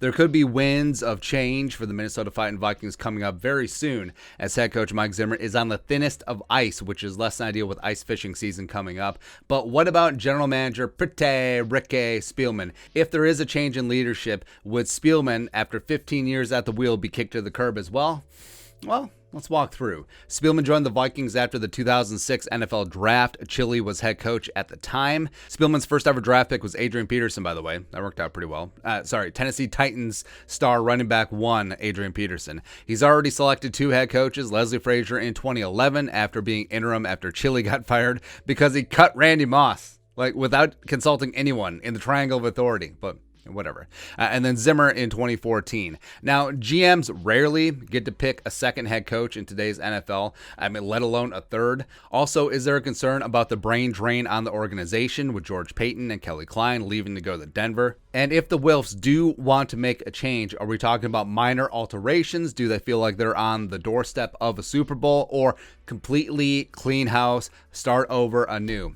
there could be winds of change for the Minnesota Vikings coming up very soon, as head coach Mike Zimmer is on the thinnest of ice, which is less than ideal with ice fishing season coming up. But what about general manager Rick Spielman? If there is a change in leadership, would Spielman, after 15 years at the wheel, be kicked to the curb as well? Well, let's walk through. Spielman joined the Vikings after the 2006 NFL Draft. Chile was head coach at the time. Spielman's first ever draft pick was Adrian Peterson, by the way. That worked out pretty well. Tennessee Titans star running back 1, Adrian Peterson. He's already selected 2 head coaches, Leslie Frazier in 2011 after being interim after Chile got fired because he cut Randy Moss, without consulting anyone in the triangle of authority. But whatever. And then Zimmer in 2014. Now, GMs rarely get to pick a second head coach in today's NFL, let alone a third. Also, is there a concern about the brain drain on the organization with George Payton and Kelly Klein leaving to go to Denver? And if the Wilfs do want to make a change, are we talking about minor alterations? Do they feel like they're on the doorstep of a Super Bowl, or completely clean house, start over anew?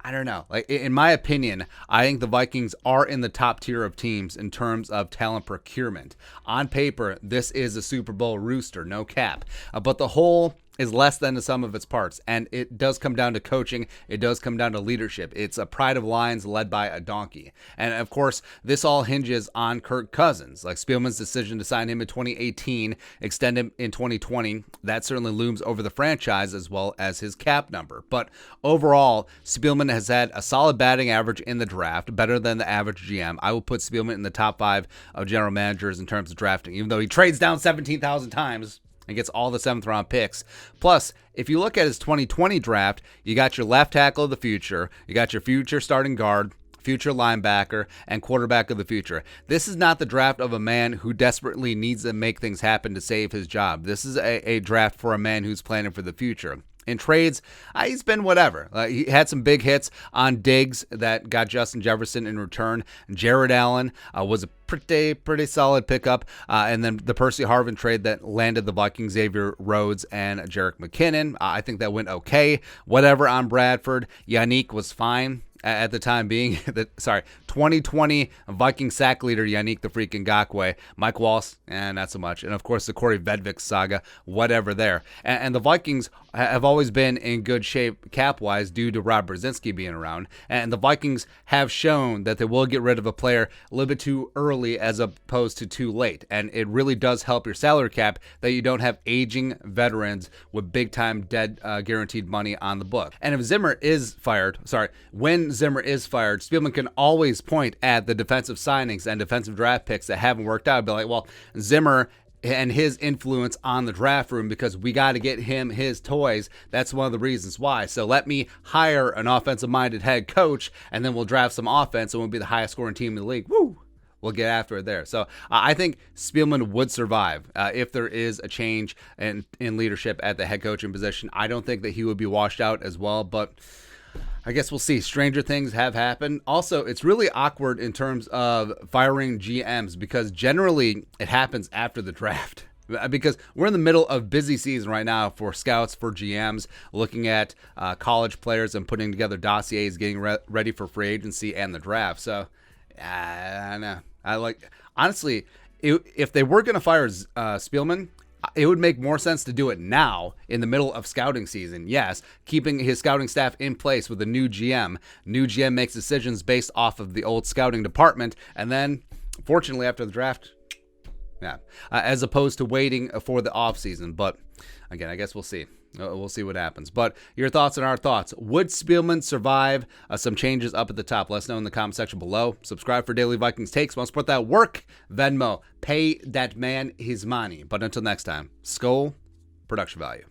I don't know. In my opinion, I think the Vikings are in the top tier of teams in terms of talent procurement. On paper, this is a Super Bowl rooster, no cap. But the whole is less than the sum of its parts, and it does come down to coaching. It does come down to leadership. It's a pride of lions led by a donkey. And of course, this all hinges on Kirk Cousins. Spielman's decision to sign him in 2018, extend him in 2020, that certainly looms over the franchise as well as his cap number. But overall, Spielman has had a solid batting average in the draft, better than the average GM. I will put Spielman in the top 5 of general managers in terms of drafting, even though he trades down 17,000 times and gets all the 7th round picks. Plus, if you look at his 2020 draft, you got your left tackle of the future, you got your future starting guard, future linebacker, and quarterback of the future. This is not the draft of a man who desperately needs to make things happen to save his job. This is a draft for a man who's planning for the future. In trades, he's been whatever. He had some big hits on Diggs that got Justin Jefferson in return. Jared Allen was a pretty solid pickup. And then the Percy Harvin trade that landed the Vikings Xavier Rhodes and Jerick McKinnon. I think that went okay. Whatever on Bradford. Yannick was fine at the time being. 2020 Viking sack leader Yannick the freaking Ngakoue. Mike Wallace, not so much. And of course the Corey Vedvik saga, whatever there. And the Vikings have always been in good shape cap-wise due to Rob Brzezinski being around. And the Vikings have shown that they will get rid of a player a little bit too early as opposed to too late. And it really does help your salary cap that you don't have aging veterans with big-time dead guaranteed money on the book. And if when Zimmer is fired, Spielman can always point at the defensive signings and defensive draft picks that haven't worked out. Be like, well, Zimmer and his influence on the draft room, because we got to get him his toys. That's one of the reasons why. So let me hire an offensive-minded head coach, and then we'll draft some offense, and we'll be the highest scoring team in the league. Woo! We'll get after it there. So I think Spielman would survive if there is a change in leadership at the head coaching position. I don't think that he would be washed out as well, but I guess we'll see. Stranger things have happened. Also, it's really awkward in terms of firing GMs because generally it happens after the draft. Because we're in the middle of busy season right now for scouts, for GMs, looking at college players and putting together dossiers, getting ready for free agency and the draft. So, I don't know. Honestly, if they were going to fire Spielman, it would make more sense to do it now in the middle of scouting season. Yes, keeping his scouting staff in place with a new GM. New GM makes decisions based off of the old scouting department. And then, fortunately, after the draft, as opposed to waiting for the offseason. But again, I guess we'll see. We'll see what happens. But your thoughts and our thoughts. Would Spielman survive some changes up at the top? Let us know in the comment section below. Subscribe for daily Vikings takes. Want to support that work? Venmo. Pay that man his money. But until next time, Skol, production value.